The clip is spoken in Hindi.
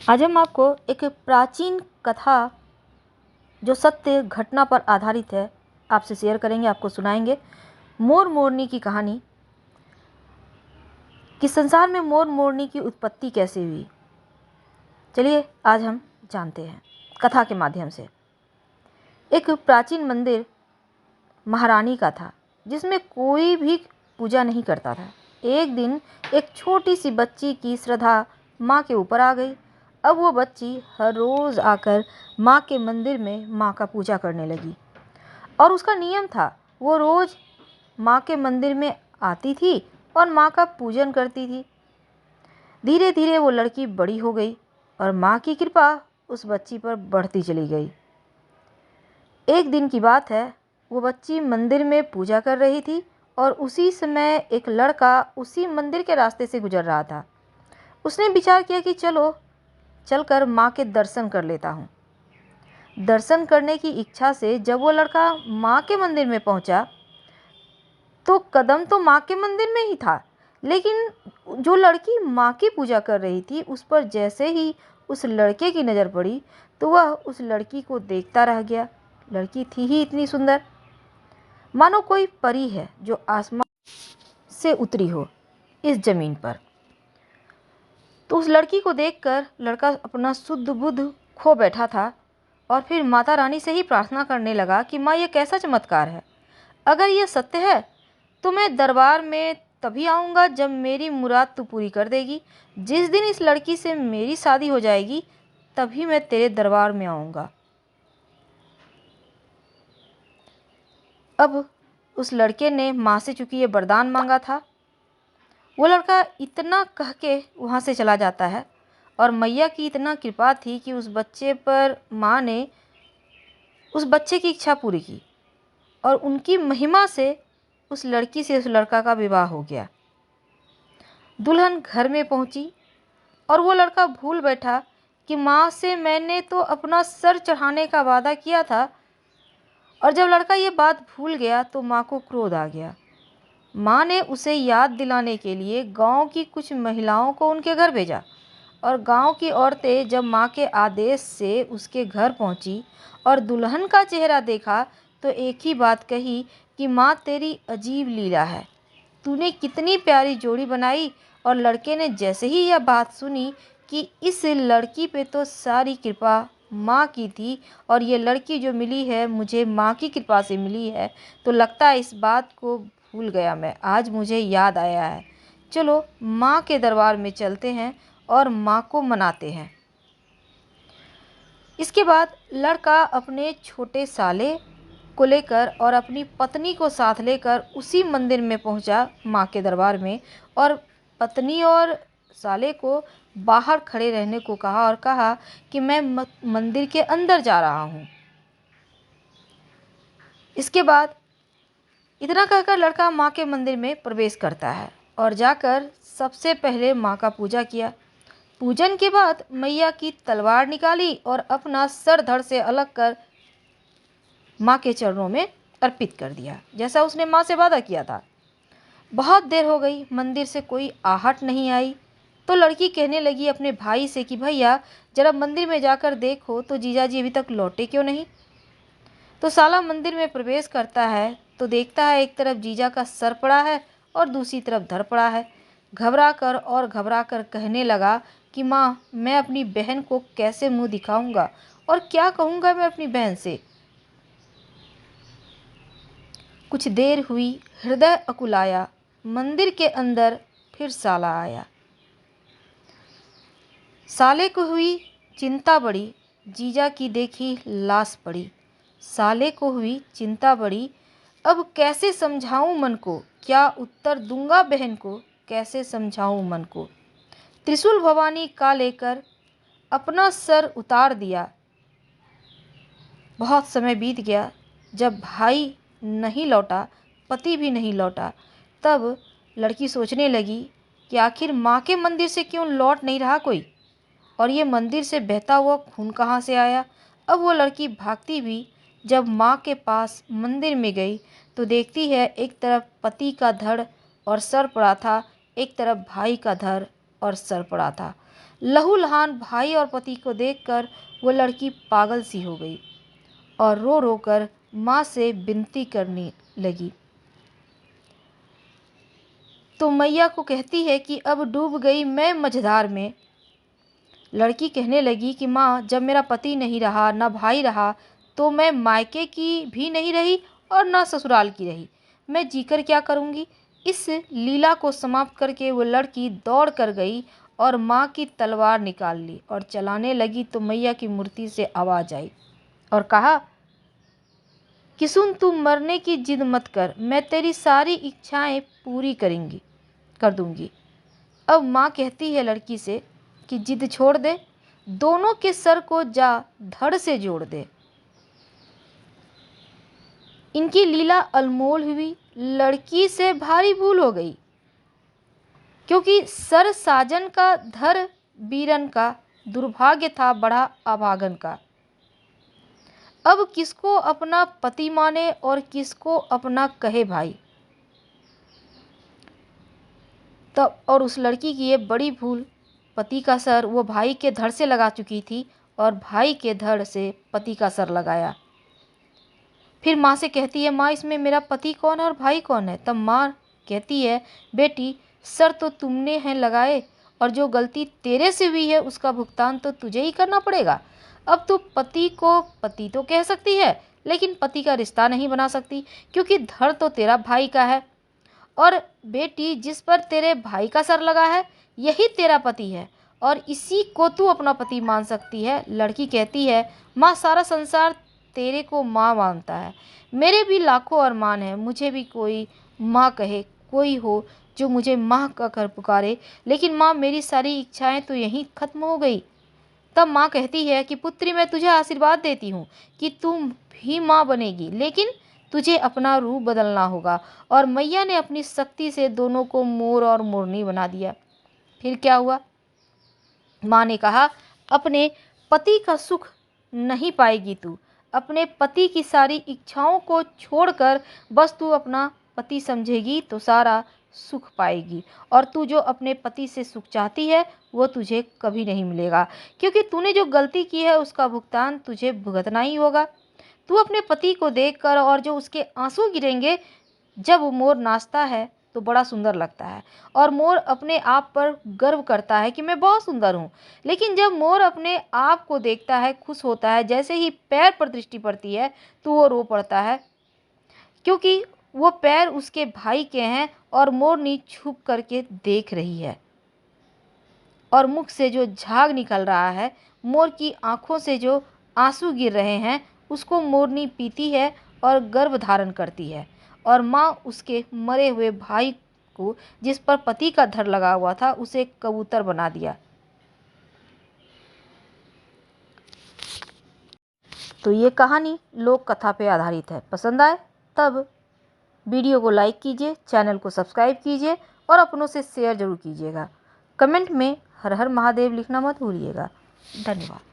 आज हम आपको एक प्राचीन कथा जो सत्य घटना पर आधारित है आपसे शेयर करेंगे, आपको सुनाएंगे। मोर मोरनी की कहानी कि संसार में मोर मोरनी की उत्पत्ति कैसे हुई। चलिए आज हम जानते हैं कथा के माध्यम से। एक प्राचीन मंदिर महारानी का था जिसमें कोई भी पूजा नहीं करता था। एक दिन एक छोटी सी बच्ची की श्रद्धा माँ के ऊपर आ गई। अब वो बच्ची हर रोज़ आकर माँ के मंदिर में माँ का पूजा करने लगी और उसका नियम था, वो रोज़ माँ के मंदिर में आती थी और माँ का पूजन करती थी। धीरे धीरे वो लड़की बड़ी हो गई और माँ की कृपा उस बच्ची पर बढ़ती चली गई। एक दिन की बात है, वो बच्ची मंदिर में पूजा कर रही थी और उसी समय एक लड़का उसी मंदिर के रास्ते से गुजर रहा था। उसने विचार किया कि चलकर माँ के दर्शन कर लेता हूँ। दर्शन करने की इच्छा से जब वो लड़का माँ के मंदिर में पहुँचा तो कदम तो माँ के मंदिर में ही था, लेकिन जो लड़की माँ की पूजा कर रही थी उस पर जैसे ही उस लड़के की नज़र पड़ी तो वह उस लड़की को देखता रह गया। लड़की थी ही इतनी सुंदर, मानो कोई परी है जो आसमान से उतरी हो इस जमीन पर। तो उस लड़की को देखकर लड़का अपना शुद्ध बुद्ध खो बैठा था और फिर माता रानी से ही प्रार्थना करने लगा कि माँ, ये कैसा चमत्कार है। अगर ये सत्य है तो मैं दरबार में तभी आऊँगा जब मेरी मुराद तू पूरी कर देगी। जिस दिन इस लड़की से मेरी शादी हो जाएगी तभी मैं तेरे दरबार में आऊँगा। अब उस लड़के ने माँ से चूँकि ये वरदान मांगा था, वो लड़का इतना कह के वहाँ से चला जाता है और मैया की इतना कृपा थी कि उस बच्चे पर माँ ने उस बच्चे की इच्छा पूरी की और उनकी महिमा से उस लड़की से उस लड़का का विवाह हो गया। दुल्हन घर में पहुंची और वो लड़का भूल बैठा कि माँ से मैंने तो अपना सर चढ़ाने का वादा किया था। और जब लड़का ये बात भूल गया तो माँ को क्रोध आ गया। माँ ने उसे याद दिलाने के लिए गांव की कुछ महिलाओं को उनके घर भेजा और गांव की औरतें जब माँ के आदेश से उसके घर पहुंची और दुल्हन का चेहरा देखा तो एक ही बात कही कि माँ, तेरी अजीब लीला है, तूने कितनी प्यारी जोड़ी बनाई। और लड़के ने जैसे ही यह बात सुनी कि इस लड़की पे तो सारी कृपा माँ की थी और ये लड़की जो मिली है मुझे माँ की कृपा से मिली है, तो लगता है इस बात को भूल गया मैं, आज मुझे याद आया है। चलो माँ के दरबार में चलते हैं और माँ को मनाते हैं। इसके बाद लड़का अपने छोटे साले को लेकर और अपनी पत्नी को साथ लेकर उसी मंदिर में पहुंचा माँ के दरबार में, और पत्नी और साले को बाहर खड़े रहने को कहा और कहा कि मैं मंदिर के अंदर जा रहा हूँ। इसके बाद इतना कहकर लड़का माँ के मंदिर में प्रवेश करता है और जाकर सबसे पहले माँ का पूजा किया। पूजन के बाद मैया की तलवार निकाली और अपना सर धड़ से अलग कर माँ के चरणों में अर्पित कर दिया, जैसा उसने माँ से वादा किया था। बहुत देर हो गई, मंदिर से कोई आहट नहीं आई। तो लड़की कहने लगी अपने भाई से कि भैया जरा मंदिर में जाकर देखो तो जीजाजी अभी तक लौटे क्यों नहीं। तो साला मंदिर में प्रवेश करता है तो देखता है एक तरफ जीजा का सर पड़ा है और दूसरी तरफ धड़ पड़ा है। घबरा कर कहने लगा कि माँ, मैं अपनी बहन को कैसे मुंह दिखाऊंगा और क्या कहूँगा मैं अपनी बहन से। कुछ देर हुई, हृदय अकुलाया, मंदिर के अंदर फिर साला आया। साले को हुई चिंता बड़ी, जीजा की देखी लाश पड़ी। साले को हुई चिंता बड़ी, अब कैसे समझाऊं मन को, क्या उत्तर दूंगा बहन को, कैसे समझाऊं मन को। त्रिशूल भवानी का लेकर अपना सर उतार दिया। बहुत समय बीत गया, जब भाई नहीं लौटा, पति भी नहीं लौटा, तब लड़की सोचने लगी कि आखिर माँ के मंदिर से क्यों लौट नहीं रहा कोई, और ये मंदिर से बहता हुआ खून कहाँ से आया। अब वो लड़की भागती भी जब माँ के पास मंदिर में गई तो देखती है एक तरफ पति का धड़ और सर पड़ा था, एक तरफ भाई का धड़ और सर पड़ा था। लहूलुहान भाई और पति को देखकर वो लड़की पागल सी हो गई और रो रो कर माँ से विनती करने लगी। तो मैया को कहती है कि अब डूब गई मैं मझधार में। लड़की कहने लगी कि माँ, जब मेरा पति नहीं रहा, ना भाई रहा, तो मैं मायके की भी नहीं रही और ना ससुराल की रही। मैं जीकर क्या करूँगी। इस लीला को समाप्त करके वो लड़की दौड़ कर गई और माँ की तलवार निकाल ली और चलाने लगी। तो मैया की मूर्ति से आवाज़ आई और कहा कि सुन, तू मरने की जिद मत कर, मैं तेरी सारी इच्छाएं पूरी कर दूंगी। अब माँ कहती है लड़की से कि जिद छोड़ दे, दोनों के सर को जा धड़ से जोड़ दे। इनकी लीला अनमोल हुई। लड़की से भारी भूल हो गई, क्योंकि सर साजन का धर बीरन का, दुर्भाग्य था बड़ा अभागन का। अब किसको अपना पति माने और किसको अपना कहे भाई। तब और उस लड़की की ये बड़ी भूल, पति का सर वो भाई के धड़ से लगा चुकी थी और भाई के धड़ से पति का सर लगाया। फिर माँ से कहती है, माँ, इसमें मेरा पति कौन है और भाई कौन है। तब माँ कहती है, बेटी, सर तो तुमने हैं लगाए और जो गलती तेरे से हुई है उसका भुगतान तो तुझे ही करना पड़ेगा। अब तू पति को पति तो कह सकती है, लेकिन पति का रिश्ता नहीं बना सकती, क्योंकि धड़ तो तेरा भाई का है। और बेटी, जिस पर तेरे भाई का सर लगा है यही तेरा पति है और इसी को तू अपना पति मान सकती है। लड़की कहती है, माँ, सारा संसार तेरे को माँ मानता है। मेरे भी लाखों अरमान हैं, मुझे भी कोई माँ कहे, कोई हो जो मुझे माँ का कर पुकारे, लेकिन माँ, मेरी सारी इच्छाएं तो यहीं खत्म हो गई। तब माँ कहती है कि पुत्री, मैं तुझे आशीर्वाद देती हूँ कि तुम भी माँ बनेगी, लेकिन तुझे अपना रूप बदलना होगा। और मैया ने अपनी शक्ति से दोनों को मोर और मोरनी बना दिया। फिर क्या हुआ। माँ ने कहा, अपने पति का सुख नहीं पाएगी तू। अपने पति की सारी इच्छाओं को छोड़कर बस तू अपना पति समझेगी तो सारा सुख पाएगी। और तू जो अपने पति से सुख चाहती है वो तुझे कभी नहीं मिलेगा, क्योंकि तूने जो गलती की है उसका भुगतान तुझे भुगतना ही होगा। तू अपने पति को देखकर और जो उसके आंसू गिरेंगे, जब मोर नाचता है तो बड़ा सुंदर लगता है और मोर अपने आप पर गर्व करता है कि मैं बहुत सुंदर हूँ। लेकिन जब मोर अपने आप को देखता है, खुश होता है, जैसे ही पैर पर दृष्टि पड़ती है तो वो रो पड़ता है, क्योंकि वो पैर उसके भाई के हैं और मोरनी छुप करके देख रही है और मुख से जो झाग निकल रहा है, मोर की आंखों से जो आंसू गिर रहे हैं, उसको मोरनी पीती है और गर्भ धारण करती है। और माँ उसके मरे हुए भाई को, जिस पर पति का धड़ लगा हुआ था, उसे कबूतर बना दिया। तो ये कहानी लोक कथा पे आधारित है। पसंद आए तब वीडियो को लाइक कीजिए, चैनल को सब्सक्राइब कीजिए और अपनों से शेयर जरूर कीजिएगा। कमेंट में हर हर महादेव लिखना मत भूलिएगा। धन्यवाद।